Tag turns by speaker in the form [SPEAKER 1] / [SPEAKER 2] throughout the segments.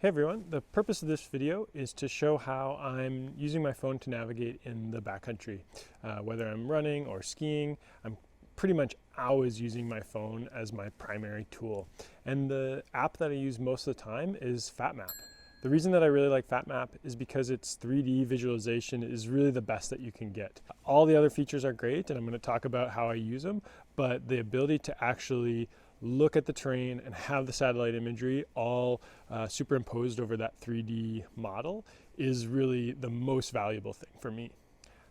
[SPEAKER 1] Hey everyone, the purpose of this video is to show how I'm using my phone to navigate in the backcountry. Whether I'm running or skiing, I'm pretty much always using my phone as my primary tool. And the app that I use most of the time is Fatmap. The reason that I really like Fatmap is because its 3D visualization is really the best that you can get. All the other features are great, and I'm going to talk about how I use them, but the ability to actually look at the terrain and have the satellite imagery all superimposed over that 3D model is really the most valuable thing for me.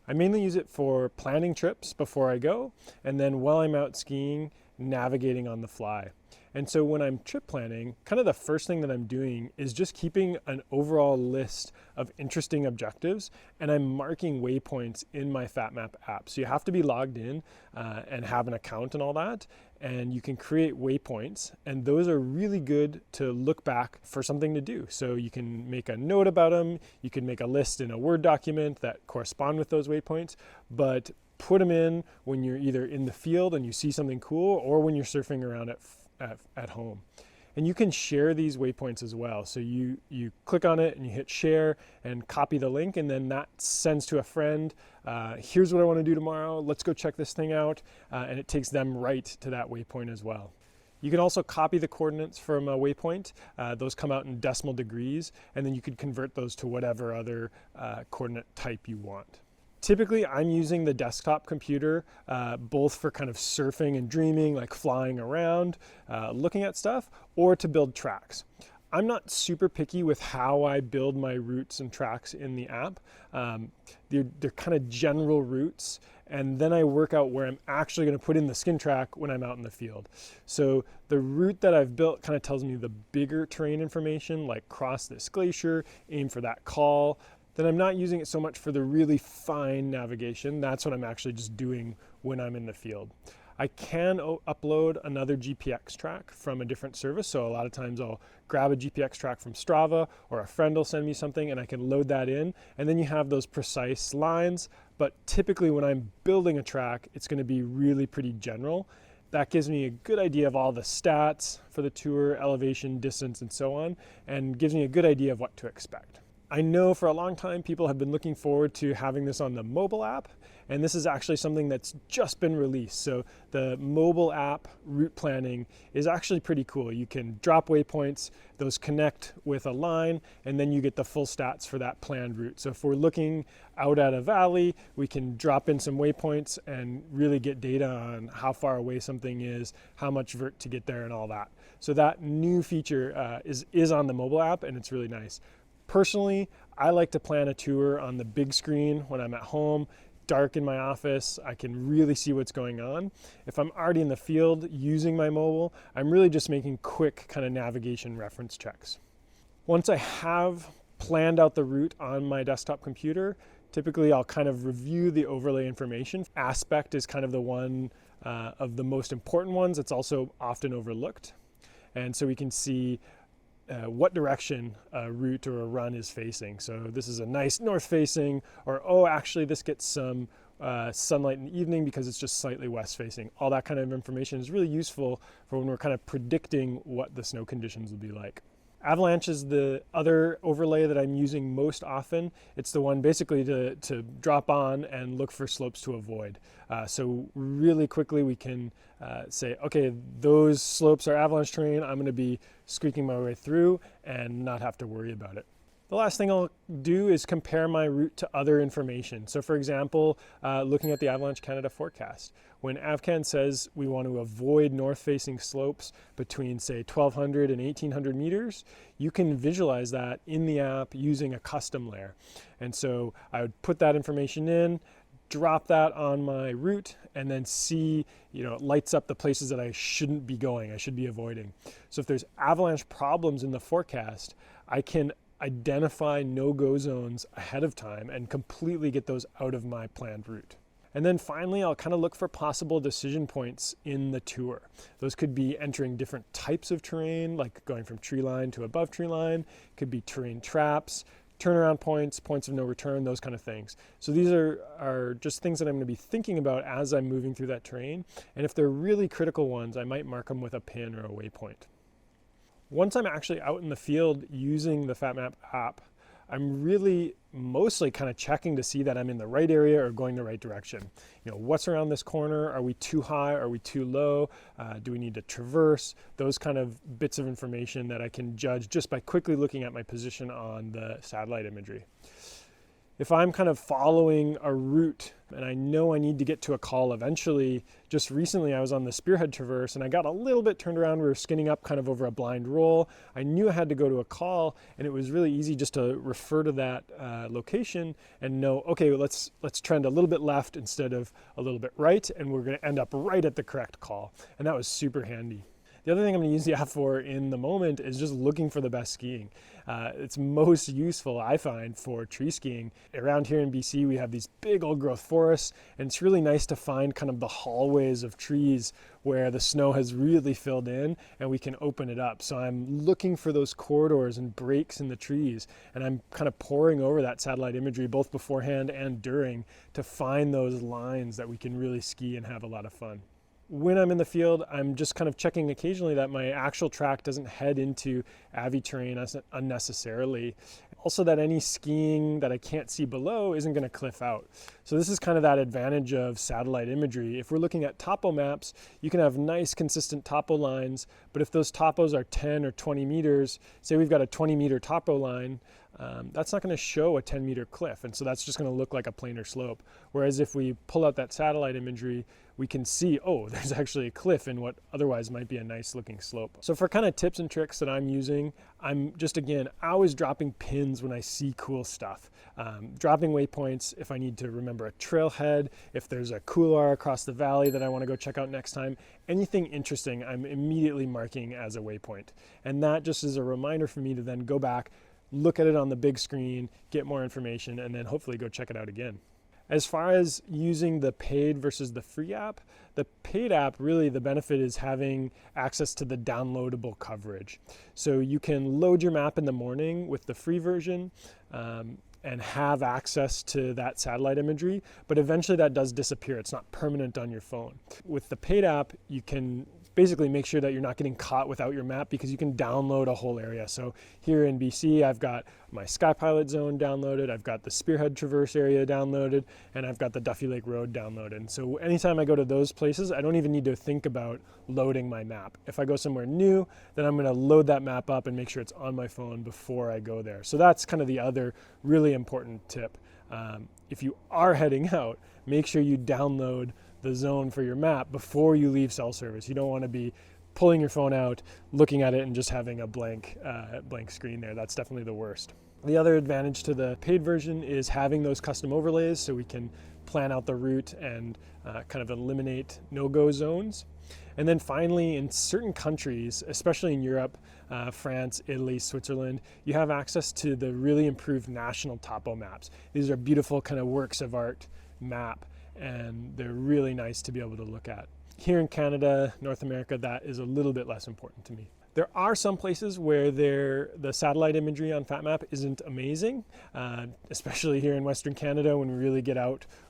[SPEAKER 1] I mainly use it for planning trips before I go, and then while I'm out skiing, navigating on the fly. And so when I'm trip planning, kind of the first thing that I'm doing is just keeping an overall list of interesting objectives, and I'm marking waypoints in my Fatmap app. So you have to be logged in and have an account and all that, and you can create waypoints, and those are really good to look back for something to do. So you can make a note about them, you can make a list in a Word document that correspond with those waypoints, but put them in when you're either in the field and you see something cool, or when you're surfing around at home. And you can share these waypoints as well. So you click on it and you hit share and copy the link, and then that sends to a friend, here's what I want to do tomorrow, let's go check this thing out, and it takes them right to that waypoint as well. You can also copy the coordinates from a waypoint. Those come out in decimal degrees, and then you could convert those to whatever other coordinate type you want. Typically, I'm using the desktop computer both for kind of surfing and dreaming, like flying around, looking at stuff, or to build tracks. I'm not super picky with how I build my routes and tracks in the app. They're kind of general routes, and then I work out where I'm actually going to put in the skin track when I'm out in the field. So the route that I've built kind of tells me the bigger terrain information, like cross this glacier, aim for that call. Then I'm not using it so much for the really fine navigation. That's what I'm actually just doing when I'm in the field. I can upload another GPX track from a different service. So a lot of times I'll grab a GPX track from Strava, or a friend will send me something and I can load that in. And then you have those precise lines. But typically when I'm building a track, it's going to be really pretty general. That gives me a good idea of all the stats for the tour, elevation, distance, and so on, and gives me a good idea of what to expect. I know for a long time people have been looking forward to having this on the mobile app, and this is actually something that's just been released. So the mobile app route planning is actually pretty cool. You can drop waypoints, those connect with a line, and then you get the full stats for that planned route. So if we're looking out at a valley, we can drop in some waypoints and really get data on how far away something is, how much vert to get there, and all that. So that new feature is on the mobile app, and it's really nice. Personally, I like to plan a tour on the big screen when I'm at home, dark in my office. I can really see what's going on. If I'm already in the field using my mobile, I'm really just making quick kind of navigation reference checks. Once I have planned out the route on my desktop computer, typically I'll kind of review the overlay information. Aspect is kind of the one of the most important ones. It's also often overlooked. And so we can see what direction a route or a run is facing. So this is a nice north facing, or oh, actually this gets some sunlight in the evening because it's just slightly west facing. All that kind of information is really useful for when we're kind of predicting what the snow conditions will be like. Avalanche is the other overlay that I'm using most often. It's the one basically to drop on and look for slopes to avoid. So really quickly we can say, okay, those slopes are avalanche terrain. I'm going to be squeaking my way through and not have to worry about it. The last thing I'll do is compare my route to other information. So for example, looking at the Avalanche Canada forecast. When AvCan says we want to avoid north-facing slopes between, say, 1,200 and 1,800 meters, you can visualize that in the app using a custom layer. And so I would put that information in, drop that on my route, and then see, it lights up the places that I shouldn't be going, I should be avoiding. So if there's avalanche problems in the forecast, I can identify no-go zones ahead of time and completely get those out of my planned route. And then finally, I'll kind of look for possible decision points in the tour. Those could be entering different types of terrain, like going from tree line to above tree line. Could be terrain traps, turnaround points, points of no return, those kind of things. So these are just things that I'm going to be thinking about as I'm moving through that terrain. And if they're really critical ones, I might mark them with a pin or a waypoint. Once I'm actually out in the field using the Fatmap app, I'm really mostly kind of checking to see that I'm in the right area or going the right direction. You know, what's around this corner? Are we too high? Are we too low? Do we need to traverse? Those kind of bits of information that I can judge just by quickly looking at my position on the satellite imagery. If I'm kind of following a route and I know I need to get to a call eventually, just recently I was on the Spearhead Traverse and I got a little bit turned around. We were skinning up kind of over a blind roll. I knew I had to go to a call, and it was really easy just to refer to that location and know, okay, let's trend a little bit left instead of a little bit right, and we're going to end up right at the correct call. And that was super handy. The other thing I'm going to use the app for in the moment is just looking for the best skiing. It's most useful, I find, for tree skiing. Around here in BC, we have these big old growth forests, and it's really nice to find kind of the hallways of trees where the snow has really filled in and we can open it up. So I'm looking for those corridors and breaks in the trees, and I'm kind of poring over that satellite imagery both beforehand and during to find those lines that we can really ski and have a lot of fun. When I'm in the field, I'm just kind of checking occasionally that my actual track doesn't head into Avi terrain unnecessarily. Also, that any skiing that I can't see below isn't going to cliff out. So this is kind of that advantage of satellite imagery. If we're looking at topo maps, you can have nice consistent topo lines, but if those topos are 10 or 20 meters, say we've got a 20-meter topo line, that's not going to show a 10-meter cliff, and so that's just going to look like a planar slope. Whereas if we pull out that satellite imagery, we can see, oh, there's actually a cliff in what otherwise might be a nice looking slope. So for kind of tips and tricks that I'm using, I'm just, again, always dropping pins when I see cool stuff. Dropping waypoints if I need to remember a trailhead, if there's a couloir across the valley that I want to go check out next time. Anything interesting, I'm immediately marking as a waypoint. And that just is a reminder for me to then go back, look at it on the big screen, get more information, and then hopefully go check it out again. As far as using the paid versus the free app, the paid app, really the benefit is having access to the downloadable coverage. So you can load your map in the morning with the free version and have access to that satellite imagery, but eventually that does disappear. It's not permanent on your phone. With the paid app, you can basically make sure that you're not getting caught without your map, because you can download a whole area. So here in BC, I've got my Sky Pilot Zone downloaded, I've got the Spearhead Traverse area downloaded, and I've got the Duffy Lake Road downloaded. And so anytime I go to those places, I don't even need to think about loading my map. If I go somewhere new, then I'm going to load that map up and make sure it's on my phone before I go there. So that's kind of the other really important tip. If you are heading out, make sure you download the zone for your map before you leave cell service. You don't want to be pulling your phone out, looking at it, and just having a blank screen there. That's definitely the worst. The other advantage to the paid version is having those custom overlays, so we can plan out the route and kind of eliminate no-go zones. And then finally, in certain countries, especially in Europe, France, Italy, Switzerland, you have access to the really improved national topo maps. These are beautiful kind of works of art map, and they're really nice to be able to look at. Here in Canada, North America, that is a little bit less important to me. There are some places where the satellite imagery on Fatmap isn't amazing, especially here in Western Canada when we really get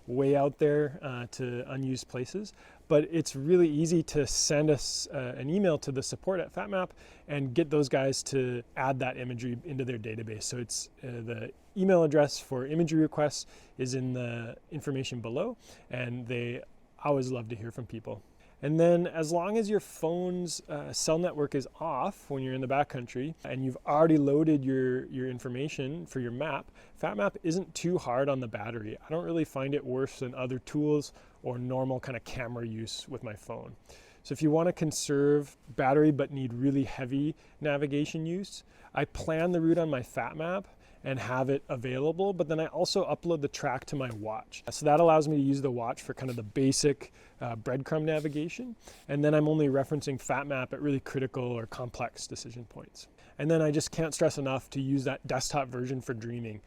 [SPEAKER 1] way out there to unused places. But it's really easy to send us an email to the support at Fatmap and get those guys to add that imagery into their database. So it's the email address for imagery requests is in the information below, and they always love to hear from people. And then as long as your phone's cell network is off when you're in the backcountry and you've already loaded your information for your map, Fatmap isn't too hard on the battery. I don't really find it worse than other tools or normal kind of camera use with my phone. So if you want to conserve battery but need really heavy navigation use, I plan the route on my Fatmap and have it available, but then I also upload the track to my watch. So that allows me to use the watch for kind of the basic breadcrumb navigation, and then I'm only referencing Fatmap at really critical or complex decision points. And then I just can't stress enough to use that desktop version for dreaming.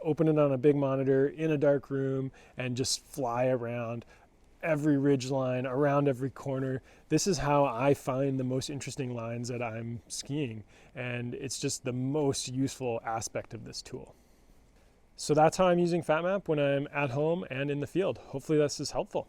[SPEAKER 1] Open it on a big monitor in a dark room and just fly around every ridge line, around every corner. This is how I find the most interesting lines that I'm skiing, and it's just the most useful aspect of this tool. So that's how I'm using Fatmap when I'm at home and in the field. Hopefully this is helpful.